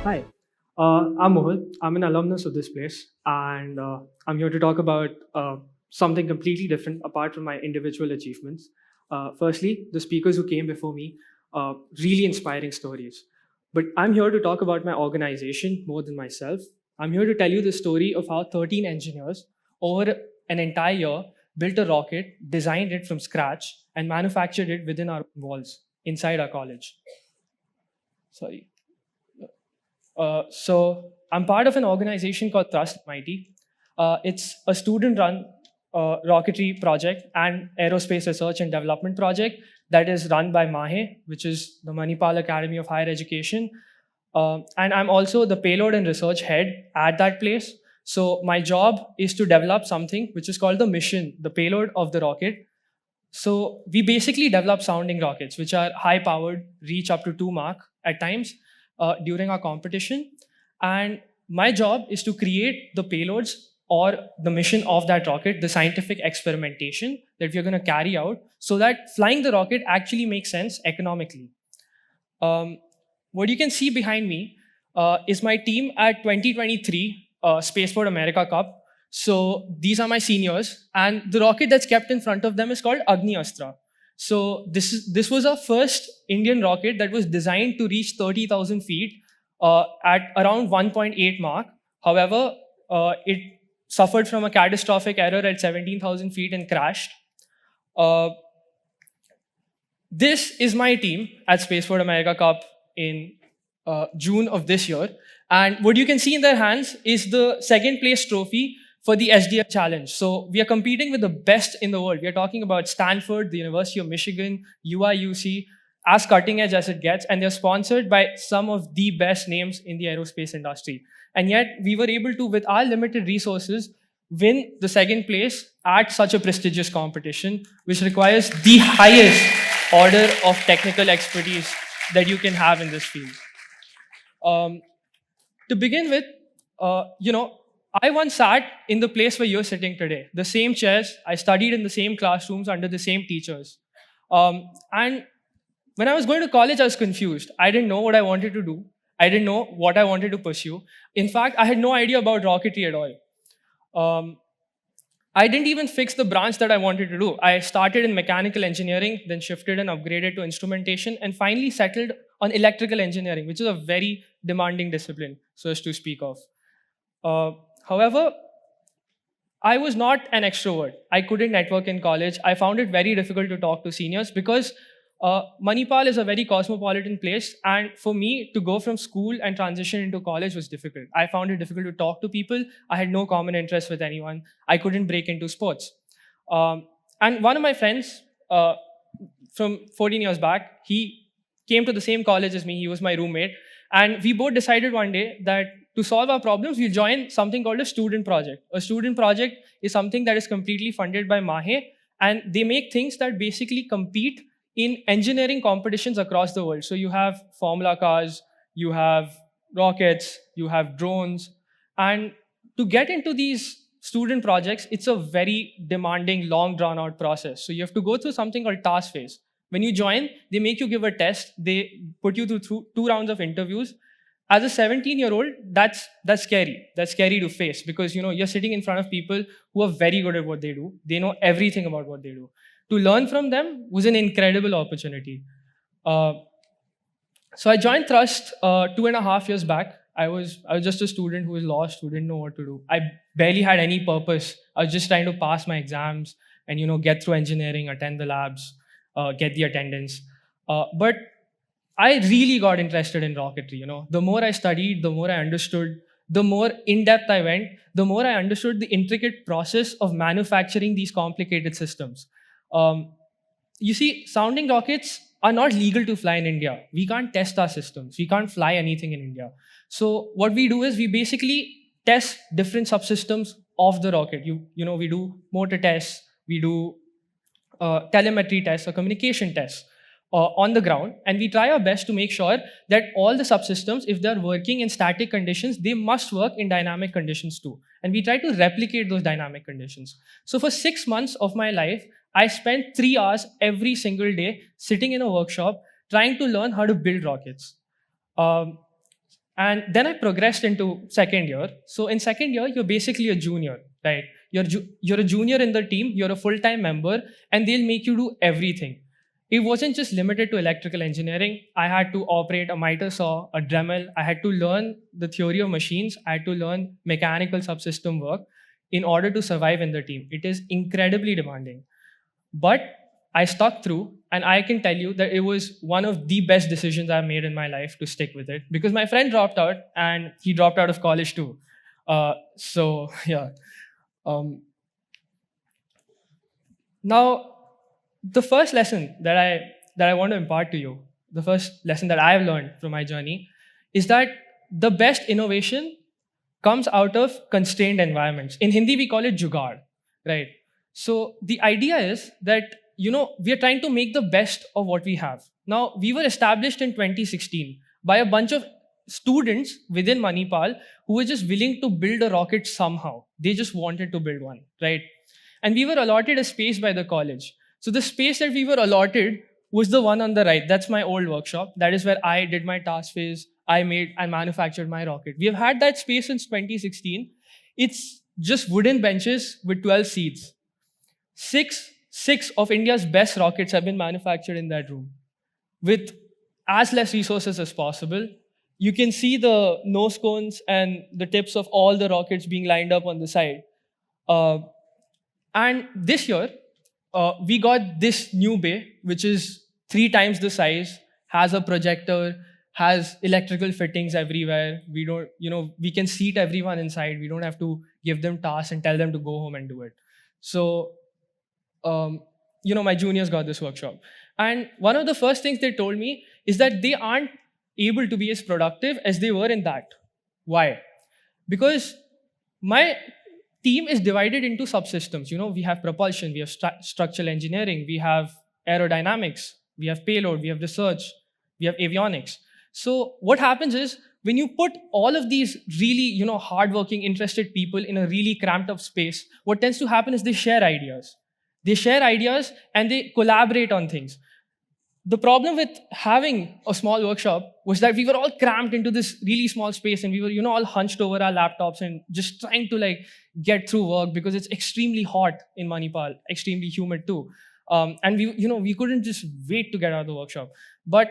Hi, I'm Mohul. I'm an alumnus of this place, and I'm here to talk about something completely different apart from my individual achievements. Firstly, the speakers who came before me, really inspiring stories. But I'm here to talk about my organization more than myself. I'm here to tell you the story of how 13 engineers, over an entire year, built a rocket, designed it from scratch, and manufactured it within our walls inside our college. Sorry. So I'm part of an organization called Trust Mighty. It's a student-run rocketry project and aerospace research and development project that is run by MAHE, which is the Manipal Academy of Higher Education. And I'm also the payload and research head at that place. So my job is to develop something which is called the mission, the payload of the rocket. So we basically develop sounding rockets, which are high powered, reach up to 2 Mach at times during our competition. And my job is to create the payloads or the mission of that rocket, the scientific experimentation that we're going to carry out so that flying the rocket actually makes sense economically. Um, what you can see behind me is my team at 2023 Spaceport America Cup. So these are my seniors, and the rocket that's kept in front of them is called Agni Astra. So this was our first Indian rocket that was designed to reach 30,000 feet at around 1.8 Mach. However, it suffered from a catastrophic error at 17,000 feet and crashed. Uh, this is my team at Spaceport America Cup in June of this year. And what you can see in their hands is the second place trophy for the SDF challenge. So we are competing with the best in the world. We are talking about Stanford, the University of Michigan, UIUC, as cutting edge as it gets. And they're sponsored by some of the best names in the aerospace industry. And yet we were able to, with our limited resources, win the second place at such a prestigious competition, which requires the highest order of technical expertise that you can have in this field. Um, to begin with, I once sat in the place where you're sitting today, the same chairs. I studied in the same classrooms under the same teachers. And when I was going to college, I was confused. I didn't know what I wanted to do. I didn't know what I wanted to pursue. In fact, I had no idea about rocketry at all. Um, I didn't even fix the branch that I wanted to do. I started in mechanical engineering, then shifted and upgraded to instrumentation, and finally settled on electrical engineering, which is a very demanding discipline, so as to speak of. Uh, However, I was not an extrovert. I couldn't network in college. I found it very difficult to talk to seniors because Manipal is a very cosmopolitan place. And for me to go from school and transition into college was difficult. I found it difficult to talk to people. I had no common interest with anyone. I couldn't break into sports. And one of my friends from 14 years back, he came to the same college as me. He was my roommate. And we both decided one day that to solve our problems, we'll join something called a student project. A student project is something that is completely funded by MAHE, and they make things that basically compete in engineering competitions across the world. So you have Formula cars, you have rockets, you have drones. And to get into these student projects, it's a very demanding, long drawn out process. So you have to go through something called task phase. When you join, they make you give a test. They put you through 2 rounds of interviews. As a 17-year-old, that's scary. That's scary to face because you're sitting in front of people who are very good at what they do. They know everything about what they do. To learn from them was an incredible opportunity. Uh, so I joined Thrust 2.5 years back. I was just a student who was lost, who didn't know what to do. I barely had any purpose. I was just trying to pass my exams and get through engineering, attend the labs, get the attendance. But I really got interested in rocketry. The more I studied, the more I understood, the more in depth I went, the more I understood the intricate process of manufacturing these complicated systems. Um, you see, sounding rockets are not legal to fly in India. We can't test our systems. We can't fly anything in India. So what we do is we basically test different subsystems of the rocket. We do motor tests, we do telemetry tests or communication tests on the ground, and we try our best to make sure that all the subsystems, if they're working in static conditions, they must work in dynamic conditions too. And we try to replicate those dynamic conditions. So for 6 months of my life, I spent 3 hours every single day sitting in a workshop trying to learn how to build rockets. Um, And then I progressed into second year. So in second year, you're basically a junior, right? You're a junior in the team, you're a full-time member, and they'll make you do everything. It wasn't just limited to electrical engineering. I had to operate a miter saw, a Dremel. I had to learn the theory of machines. I had to learn mechanical subsystem work in order to survive in the team. It is incredibly demanding. But I stuck through, and I can tell you that it was one of the best decisions I've made in my life to stick with it, because my friend dropped out, and he dropped out of college too. So yeah. Um, Now, the first lesson that I want to impart to you, the first lesson that I've learned from my journey, is that the best innovation comes out of constrained environments. In Hindi, we call it jugaad, right? So the idea is that we are trying to make the best of what we have. Now, we were established in 2016 by a bunch of students within Manipal who were just willing to build a rocket somehow. They just wanted to build one, right? And we were allotted a space by the college. So the space that we were allotted was the one on the right. That's my old workshop. That is where I did my task phase. I made and manufactured my rocket. We have had that space since 2016. It's just wooden benches with 12 seats. Six of India's best rockets have been manufactured in that room with as less resources as possible. You can see the nose cones and the tips of all the rockets being lined up on the side. And this year, we got this new bay, which is 3 times the size, has a projector, has electrical fittings everywhere. We can seat everyone inside. We don't have to give them tasks and tell them to go home and do it. So, my juniors got this workshop. And one of the first things they told me is that they aren't able to be as productive as they were in that. Why? Because my team is divided into subsystems. We have propulsion, we have structural engineering, we have aerodynamics, we have payload, we have research, we have avionics. So what happens is when you put all of these really, hardworking, interested people in a really cramped up space, what tends to happen is they share ideas. They share ideas and they collaborate on things. The problem with having a small workshop was that we were all cramped into this really small space, and we were, all hunched over our laptops and just trying to get through work because it's extremely hot in Manipal, extremely humid too. And we couldn't just wait to get out of the workshop. But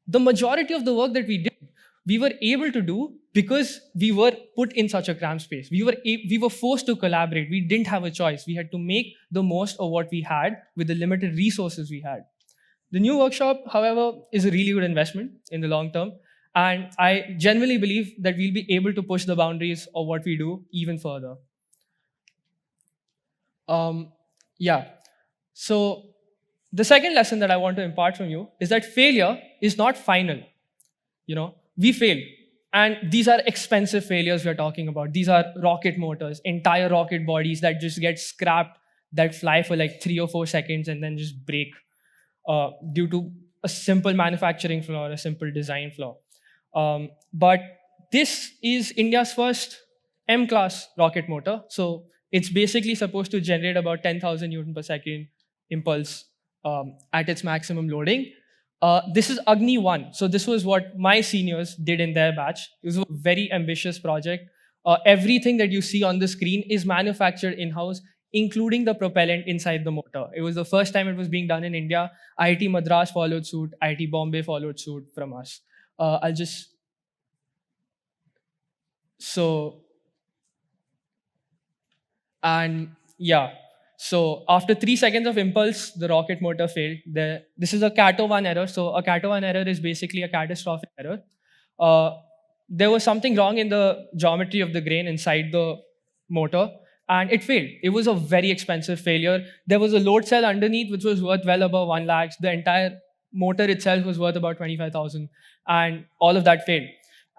the majority of the work that we did, we were able to do because we were put in such a cramped space. We were forced to collaborate. We didn't have a choice. We had to make the most of what we had with the limited resources we had. The new workshop, however, is a really good investment in the long term. And I genuinely believe that we'll be able to push the boundaries of what we do even further. So the second lesson that I want to impart from you is that failure is not final. We fail. And these are expensive failures we're talking about. These are rocket motors, entire rocket bodies that just get scrapped, that fly for 3 or 4 seconds and then just break. Due to a simple manufacturing flaw or a simple design flaw. But this is India's first M-class rocket motor. So it's basically supposed to generate about 10,000 Newton per second impulse at its maximum loading. This is Agni 1. So this was what my seniors did in their batch. It was a very ambitious project. Everything that you see on the screen is manufactured in-house, including the propellant inside the motor. It was the first time it was being done in India. IIT Madras followed suit. IIT Bombay followed suit from us. So after 3 seconds of impulse, the rocket motor failed. This is a Cat-O-1 error. So a Cat-O-1 error is basically a catastrophic error. There was something wrong in the geometry of the grain inside the motor, and it failed. It was a very expensive failure. There was a load cell underneath, which was worth well above 1 lakh. The entire motor itself was worth about 25,000, and all of that failed.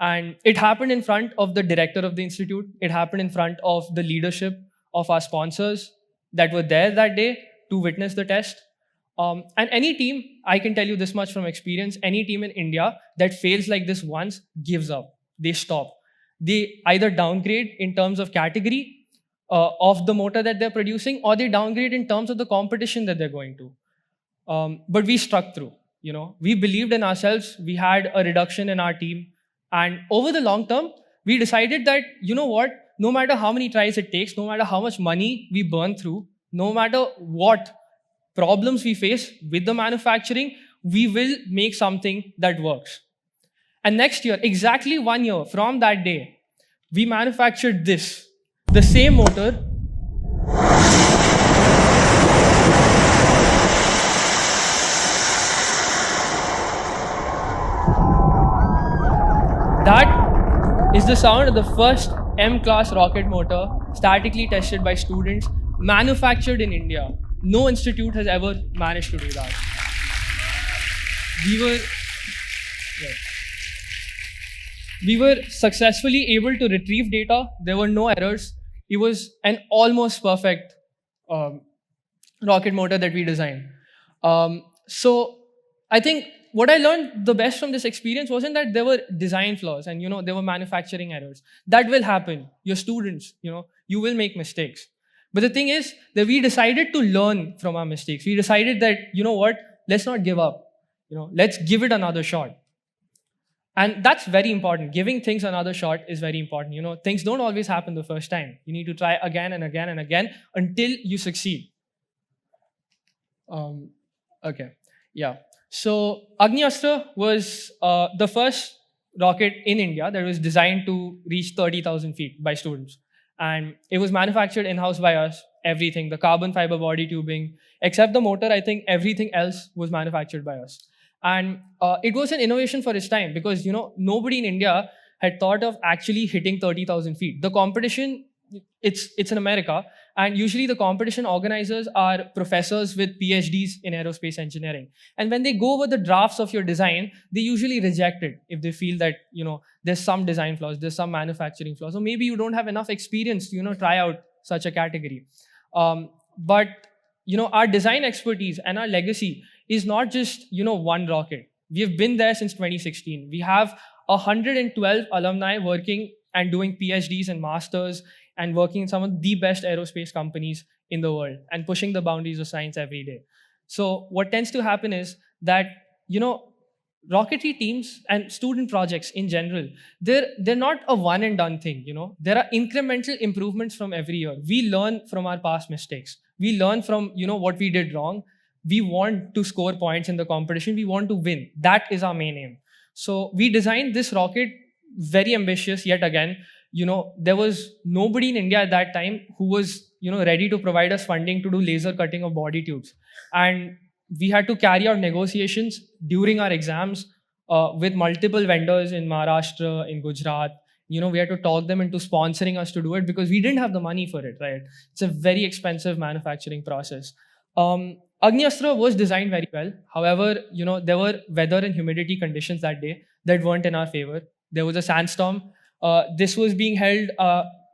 And it happened in front of the director of the institute. It happened in front of the leadership of our sponsors that were there that day to witness the test. And any team, I can tell you this much from experience, any team in India that fails like this once gives up. They stop. They either downgrade in terms of category of the motor that they're producing, or they downgrade in terms of the competition that they're going to. But we struck through. We believed in ourselves. We had a reduction in our team, And over the long term, we decided that, you know what, no matter how many tries it takes, no matter how much money we burn through, no matter what problems we face with the manufacturing, we will make something that works. And next year, exactly 1 year from that day, we manufactured this, the same motor. That is the sound of the first M-class rocket motor, statically tested by students, manufactured in India. No institute has ever managed to do that. We were successfully able to retrieve data. There were no errors. It was an almost perfect rocket motor that we designed. So I think what I learned the best from this experience wasn't that there were design flaws and there were manufacturing errors. That will happen. You're students, you will make mistakes. But the thing is that we decided to learn from our mistakes. We decided that, let's not give up. Let's give it another shot. And that's very important. Giving things another shot is very important. Things don't always happen the first time. You need to try again and again and again until you succeed. Okay, yeah. So Agni-Astra was the first rocket in India that was designed to reach 30,000 feet by students. And it was manufactured in-house by us, everything, the carbon fiber body tubing, except the motor, I think everything else was manufactured by us. And it was an innovation for its time because, nobody in India had thought of actually hitting 30,000 feet. The competition, it's in America, and usually the competition organizers are professors with PhDs in aerospace engineering. And when they go over the drafts of your design, they usually reject it if they feel that, there's some design flaws, there's some manufacturing flaws, or maybe you don't have enough experience to, try out such a category. But, our design expertise and our legacy is not just, one rocket. We have been there since 2016. We have 112 alumni working and doing PhDs and masters and working in some of the best aerospace companies in the world and pushing the boundaries of science every day. So what tends to happen is that, rocketry teams and student projects in general, they're not a one and done thing. There are incremental improvements from every year. We learn from our past mistakes. We learn from, what we did wrong. We want to score points in the competition. We want to win. That is our main aim. So we designed this rocket very ambitious yet again. There was nobody in India at that time who was, ready to provide us funding to do laser cutting of body tubes. And we had to carry out negotiations during our exams with multiple vendors in Maharashtra, in Gujarat. We had to talk them into sponsoring us to do it because we didn't have the money for it, right? It's a very expensive manufacturing process. Agni-Astra was designed very well. However, there were weather and humidity conditions that day that weren't in our favor. There was a sandstorm. This was being held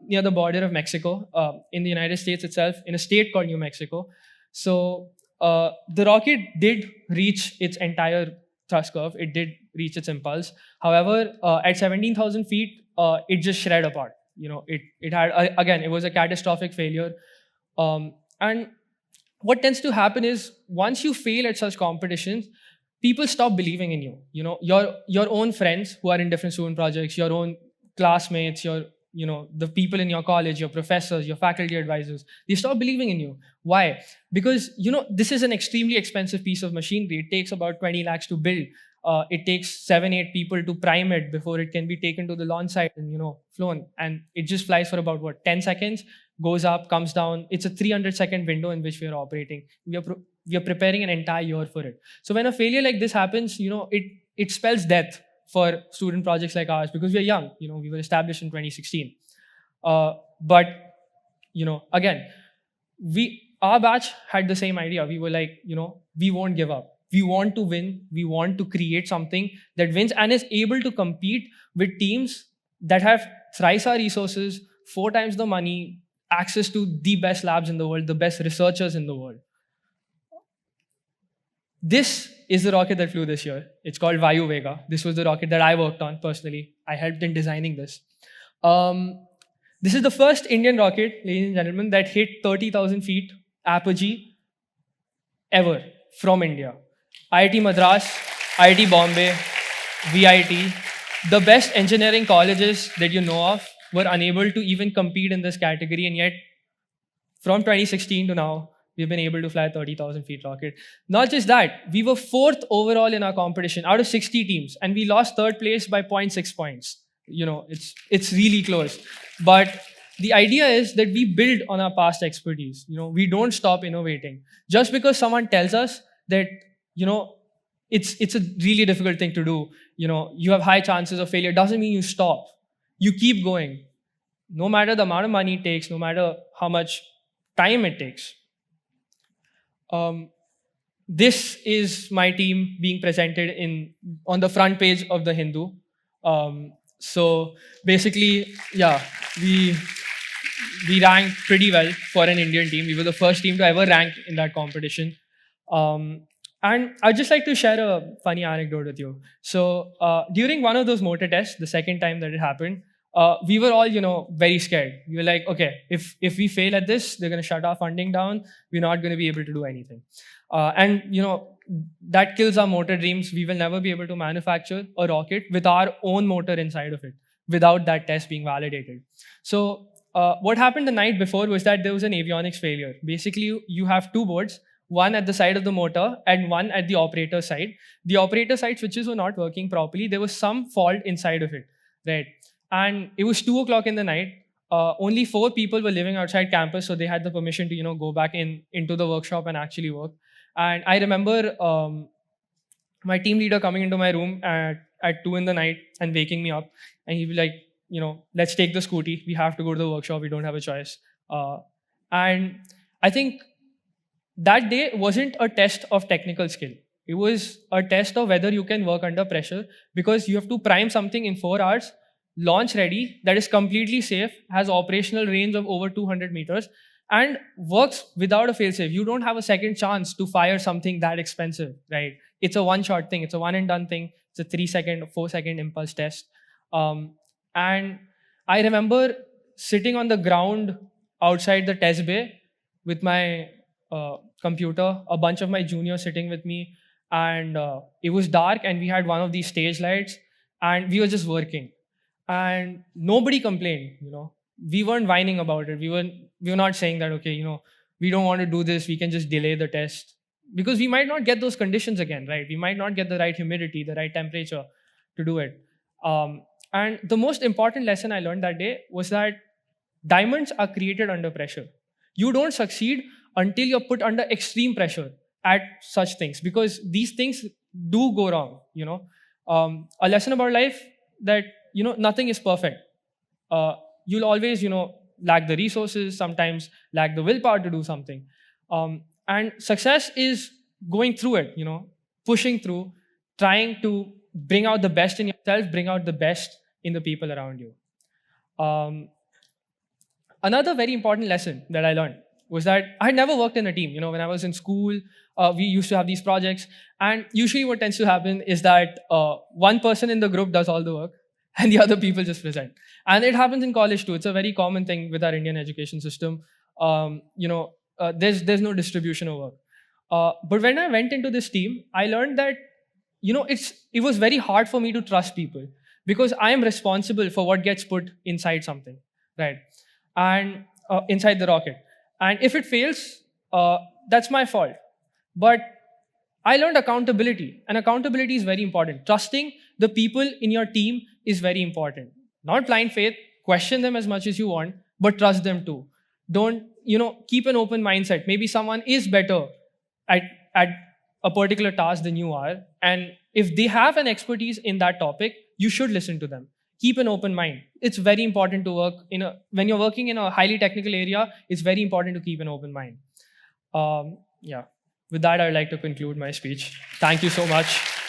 near the border of Mexico, in the United States itself, in a state called New Mexico. So the rocket did reach its entire thrust curve. It did reach its impulse. However, at 17,000 feet, it just shred apart. It had, again, it was a catastrophic failure. And what tends to happen is once you fail at such competitions, people stop believing in you. Your own friends who are in different student projects, your own classmates, the people in your college, your professors, your faculty advisors, they stop believing in you. Why? Because, this is an extremely expensive piece of machinery. It takes about 20 lakhs to build. It takes 7-8 people to prime it before it can be taken to the launch site and, flown. And it just flies for about, 10 seconds, goes up, comes down. It's a 300-second window in which we are operating. We are preparing an entire year for it. So when a failure like this happens, it spells death for student projects like ours because we are young. We were established in 2016. But, again, our batch had the same idea. We were like, we won't give up. We want to win. We want to create something that wins and is able to compete with teams that have thrice our resources, 4 times the money, access to the best labs in the world, the best researchers in the world. This is the rocket that flew this year. It's called Vayu Vega. This was the rocket that I worked on personally. I helped in designing this. This is the first Indian rocket, ladies and gentlemen, that hit 30,000 feet apogee ever from India. IIT Madras, IIT Bombay, VIT, The best engineering colleges that you know of were unable to even compete in this category, and yet from 2016 to now, we've been able to fly a 30,000 feet rocket. Not just that, we were fourth overall in our competition out of 60 teams, and we lost third place by 0.6 points. It's really close. But the idea is that we build on our past expertise. We don't stop innovating. Just because someone tells us that, it's a really difficult thing to do, you have high chances of failure, doesn't mean you stop. You keep going. No matter the amount of money it takes, no matter how much time it takes. This is my team being presented on the front page of the Hindu. So basically, yeah, we ranked pretty well for an Indian team. We were the first team to ever rank in that competition. And I'd just like to share a funny anecdote with you. So during one of those motor tests, the second time that it happened, we were all, very scared. We were like, okay, if we fail at this, they're going to shut our funding down. We're not going to be able to do anything. And that kills our motor dreams. We will never be able to manufacture a rocket with our own motor inside of it without that test being validated. So what happened the night before was that there was an avionics failure. Basically, you have two boards, one at the side of the motor and one at the operator side. The operator side switches were not working properly. There was some fault inside of it, right? And it was 2 o'clock in the night. Only 4 people were living outside campus, so they had the permission to, go back into the workshop and actually work. And I remember my team leader coming into my room at 2 in the night and waking me up. And he'd be like, let's take the scooty. We have to go to the workshop. We don't have a choice. And I think that day wasn't a test of technical skill. It was a test of whether you can work under pressure, because you have to prime something in 4 hours, launch ready, that is completely safe, has operational range of over 200 meters, and works without a failsafe. You don't have a second chance to fire something that expensive, right? It's a one-shot thing. It's a one-and-done thing. It's a 3-second, 4-second impulse test. And I remember sitting on the ground outside the test bay with my computer, a bunch of my juniors sitting with me, and it was dark, and we had one of these stage lights, and we were just working. And nobody complained, We weren't whining about it. We were not saying that, okay, we don't want to do this, we can just delay the test. Because we might not get those conditions again, right? We might not get the right humidity, the right temperature to do it. And the most important lesson I learned that day was that diamonds are created under pressure. You don't succeed until you're put under extreme pressure at such things, because these things do go wrong, A lesson about life that, nothing is perfect. You'll always, lack the resources, sometimes lack the willpower to do something. And success is going through it, pushing through, trying to bring out the best in yourself, bring out the best in the people around you. Another very important lesson that I learned was that I had never worked in a team. When I was in school, we used to have these projects, and usually what tends to happen is that one person in the group does all the work, and the other people just present. And it happens in college too. It's a very common thing with our Indian education system. There's no distribution of work. But when I went into this team, I learned that, it was very hard for me to trust people, because I am responsible for what gets put inside something, right? And inside the rocket. And if it fails, that's my fault. But I learned accountability, and accountability is very important. Trusting the people in your team is very important. Not blind faith, question them as much as you want, but trust them too. Don't, keep an open mindset. Maybe someone is better at a particular task than you are, and if they have an expertise in that topic, you should listen to them. Keep an open mind. It's very important to work when you're working in a highly technical area, it's very important to keep an open mind. With that, I'd like to conclude my speech. Thank you so much.